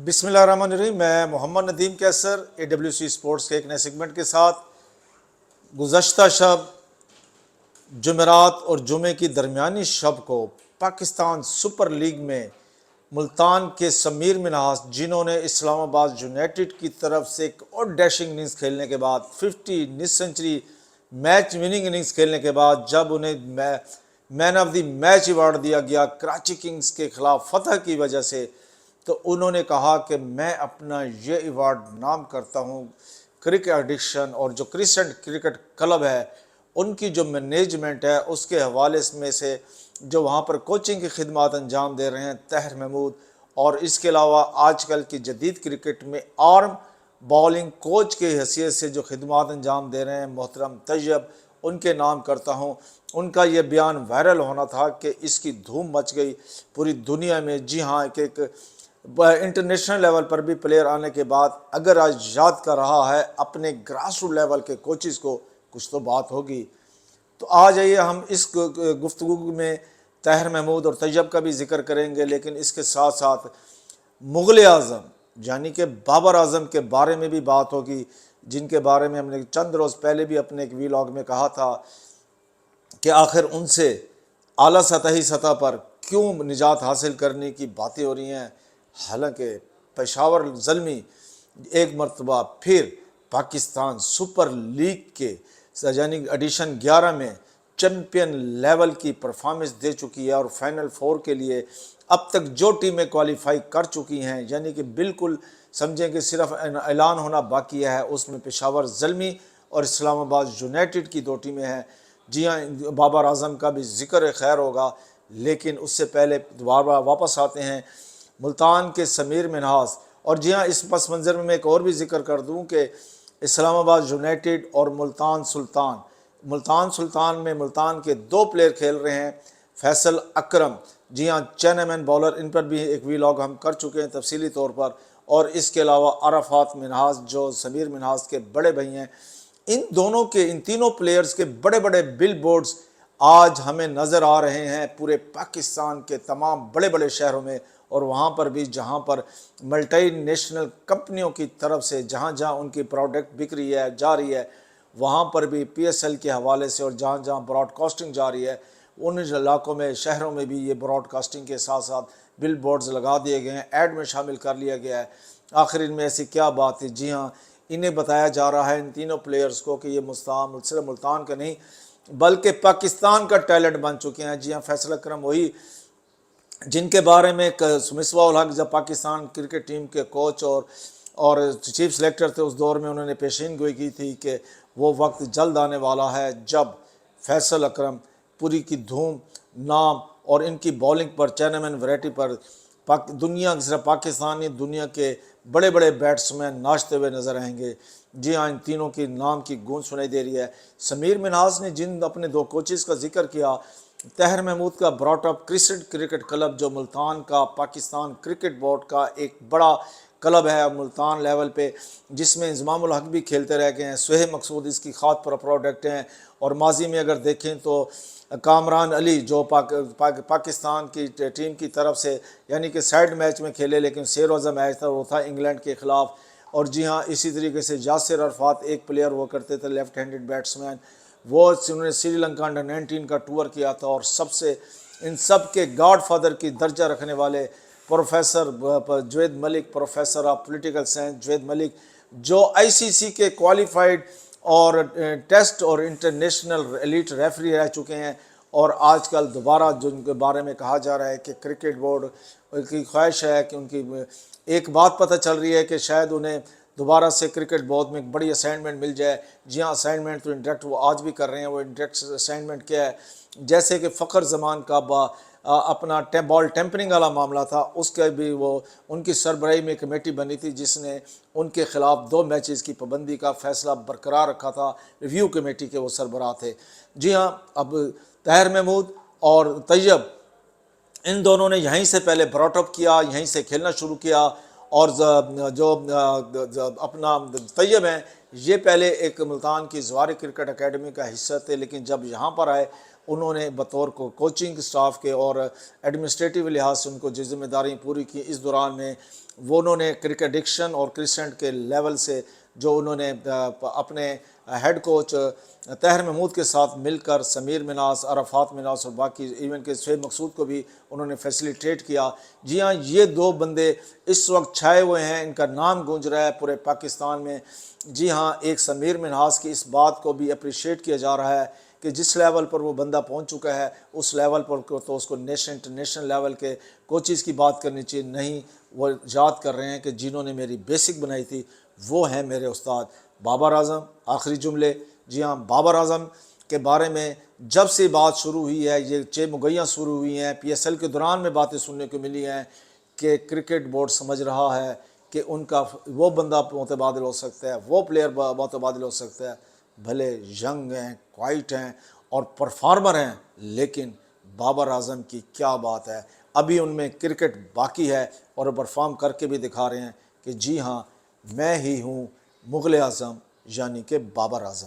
بسم اللہ الرحمن الرحیم۔ میں محمد ندیم کیسر AWC اسپورٹس کے ایک نئے سیگمنٹ کے ساتھ گزشتہ شب جمعرات اور جمعے کی درمیانی شب کو پاکستان سپر لیگ میں ملتان کے سمیر منہاس، جنہوں نے اسلام آباد یونائٹڈ کی طرف سے ایک اور ڈیشنگ اننگز کھیلنے کے بعد 50 سنچری میچ وننگ اننگز کھیلنے کے بعد جب انہیں مین آف دی میچ ایوارڈ دیا گیا کراچی کنگز کے خلاف فتح کی وجہ سے، تو انہوں نے کہا کہ میں اپنا یہ ایوارڈ نام کرتا ہوں کرکٹ ایڈکشن اور جو کریسنٹ کرکٹ کلب ہے ان کی جو مینجمنٹ ہے اس کے حوالے میں سے جو وہاں پر کوچنگ کی خدمات انجام دے رہے ہیں طاہر محمود، اور اس کے علاوہ آج کل کی جدید کرکٹ میں آرم بالنگ کوچ کی حیثیت سے جو خدمات انجام دے رہے ہیں محترم طیب، ان کے نام کرتا ہوں۔ ان کا یہ بیان وائرل ہونا تھا کہ اس کی دھوم مچ گئی پوری دنیا میں۔ جی ہاں، کہ ایک انٹرنیشنل لیول پر بھی پلیئر آنے کے بعد اگر آج یاد کر رہا ہے اپنے گراس روٹ لیول کے کوچز کو، کچھ تو بات ہوگی۔ تو آ جائیے ہم اس گفتگو میں طاہر محمود اور طیب کا بھی ذکر کریں گے، لیکن اس کے ساتھ ساتھ مغل اعظم یعنی کہ بابر اعظم کے بارے میں بھی بات ہوگی، جن کے بارے میں ہم نے چند روز پہلے بھی اپنے ایک ویلاگ میں کہا تھا کہ آخر ان سے اعلیٰ سطحی سطح پر کیوں نجات حاصل کرنے کی باتیں ہو رہی ہیں، حالانکہ پشاور زلمی ایک مرتبہ پھر پاکستان سپر لیگ کے یعنی ایڈیشن 11 میں چیمپئن لیول کی پرفارمنس دے چکی ہے، اور فائنل 4 کے لیے اب تک جو ٹیمیں کوالیفائی کر چکی ہیں، یعنی کہ بالکل سمجھیں کہ صرف اعلان ہونا باقی ہے، اس میں پشاور زلمی اور اسلام آباد یونائٹڈ کی 2 ٹیمیں ہیں۔ جی ہاں، بابر اعظم کا بھی ذکر خیر ہوگا، لیکن اس سے پہلے دوبارہ واپس آتے ہیں ملتان کے سمیر منہاس۔ اور جی ہاں، اس پس منظر میں ایک اور بھی ذکر کر دوں کہ اسلام آباد یونائٹڈ اور ملتان سلطان میں ملتان کے 2 پلیئر کھیل رہے ہیں، فیصل اکرم، جی ہاں چینامین بالر، ان پر بھی ایک ویلاگ ہم کر چکے ہیں تفصیلی طور پر، اور اس کے علاوہ عرفات منہاس جو سمیر منہاس کے بڑے بھائی ہیں۔ ان تینوں پلیئرز کے بڑے بڑے بل بورڈز آج ہمیں نظر آ رہے ہیں پورے پاکستان کے تمام بڑے بڑے شہروں میں، اور وہاں پر بھی جہاں پر ملٹی نیشنل کمپنیوں کی طرف سے جہاں ان کی پروڈکٹ بک رہی ہے جا رہی ہے، وہاں پر بھی PSL کے حوالے سے اور جہاں براڈ کاسٹنگ جا رہی ہے ان علاقوں میں شہروں میں بھی یہ براڈ کاسٹنگ کے ساتھ ساتھ بل بورڈز لگا دیے گئے ہیں، ایڈ میں شامل کر لیا گیا ہے۔ آخر ان میں ایسی کیا بات ہے؟ جی ہاں، انہیں بتایا جا رہا ہے ان تینوں پلیئرز کو کہ یہ صرف ملتان کا نہیں بلکہ پاکستان کا ٹیلنٹ بن چکے ہیں۔ جی ہاں، فیصل اکرم وہی جن کے بارے میں مصباح الحق جب پاکستان کرکٹ ٹیم کے کوچ اور چیف سلیکٹر تھے اس دور میں، انہوں نے پیشین گوئی کی تھی کہ وہ وقت جلد آنے والا ہے جب فیصل اکرم پوری کی دھوم نام اور ان کی بالنگ پر چینامین ویرائٹی پر دنیا صرف پاکستانی دنیا کے بڑے بڑے بیٹسمین ناچتے ہوئے نظر آئیں گے۔ جی ہاں، ان تینوں کی نام کی گونج سنائی دے رہی ہے۔ سمیر منہاس نے جن اپنے 2 کوچز کا ذکر کیا، طاہر محمود کا brought up crescent cricket club جو ملتان کا پاکستان کرکٹ بورڈ کا ایک بڑا کلب ہے ملتان لیول پہ، جس میں انضمام الحق بھی کھیلتے رہ گئے ہیں، سہیب مقصود اس کی خاط پر پروڈکٹ ہیں، اور ماضی میں اگر دیکھیں تو کامران علی جو پاکستان کی ٹیم کی طرف سے یعنی کہ سائیڈ میچ میں کھیلے، لیکن سیر روزہ میچ تھا وہ تھا انگلینڈ کے خلاف۔ اور جی ہاں، اسی طریقے سے یاسر عرفات ایک پلیئر وہ کرتے تھے لیفٹ ہینڈڈ بیٹسمین، انہوں نے سری لنکا انڈر 19 کا ٹور کیا تھا، اور ان سب کے گاڈ فادر کی درجہ رکھنے والے professor Javed Malik, professor of political science Javed Malik, جو ICC کے کوالیفائڈ اور ٹیسٹ اور انٹرنیشنل ایلیٹ ریفری رہ چکے ہیں، اور آج کل دوبارہ جن کے بارے میں کہا جا رہا ہے کہ کرکٹ بورڈ کی خواہش ہے کہ ان کی ایک بات پتہ چل رہی ہے کہ شاید انہیں دوبارہ سے کرکٹ بورڈ میں ایک بڑی اسائنمنٹ مل جائے۔ جی ہاں، اسائنمنٹ تو انڈائریکٹ وہ آج بھی کر رہے ہیں۔ وہ انڈائریکٹ اسائنمنٹ کیا ہے؟ جیسے کہ فخر زمان کا اپنا بال ٹیمپرنگ والا معاملہ تھا، اس کے بھی وہ ان کی سربراہی میں کمیٹی بنی تھی جس نے ان کے خلاف 2 میچز کی پابندی کا فیصلہ برقرار رکھا تھا، ریویو کمیٹی کے وہ سربراہ تھے۔ جی ہاں، اب طاہر محمود اور طیب ان دونوں نے یہیں سے پہلے براٹ اپ کیا، یہیں سے کھیلنا شروع کیا، اور جو اپنا طیب ہیں یہ پہلے ایک ملتان کی زواری کرکٹ اکیڈمی کا حصہ تھے، لیکن جب یہاں پر آئے انہوں نے بطور کو کوچنگ سٹاف کے اور ایڈمنسٹریٹو لحاظ سے ان کو جو ذمہ داریاں پوری کی، اس دوران میں وہ انہوں نے کرکٹ ڈکشن اور کرسنٹ کے لیول سے جو انہوں نے اپنے ہیڈ کوچ طاہر محمود کے ساتھ مل کر سمیر مناس، عرفات مناس اور باقی ایون کے شعیب مقصود کو بھی انہوں نے فیسیلیٹیٹ کیا۔ جی ہاں، یہ دو بندے اس وقت چھائے ہوئے ہیں، ان کا نام گونج رہا ہے پورے پاکستان میں۔ جی ہاں، ایک سمیر مناس کی اس بات کو بھی اپریشیٹ کیا جا رہا ہے کہ جس لیول پر وہ بندہ پہنچ چکا ہے اس لیول پر تو اس کو انٹرنیشنل لیول کے کوچز کی بات کرنی چاہیے، نہیں وہ یاد کر رہے ہیں کہ جنہوں نے میری بیسک بنائی تھی وہ ہیں میرے استاد بابر اعظم۔ آخری جملے، جی ہاں، بابر اعظم کے بارے میں جب سے بات شروع ہوئی ہے، یہ 6 مگیاں شروع ہوئی ہیں، پی ایس ایل کے دوران میں باتیں سننے کو ملی ہیں کہ کرکٹ بورڈ سمجھ رہا ہے کہ ان کا وہ بندہ متبادل ہو سکتا ہے، وہ پلیئر متبادل ہو سکتا ہے، بھلے ینگ ہیں، کوائٹ ہیں اور پرفارمر ہیں، لیکن بابر اعظم کی کیا بات ہے، ابھی ان میں کرکٹ باقی ہے اور وہ پرفارم کر کے بھی دکھا رہے ہیں کہ جی ہاں میں ہی ہوں مغل اعظم، یعنی کہ بابر اعظم۔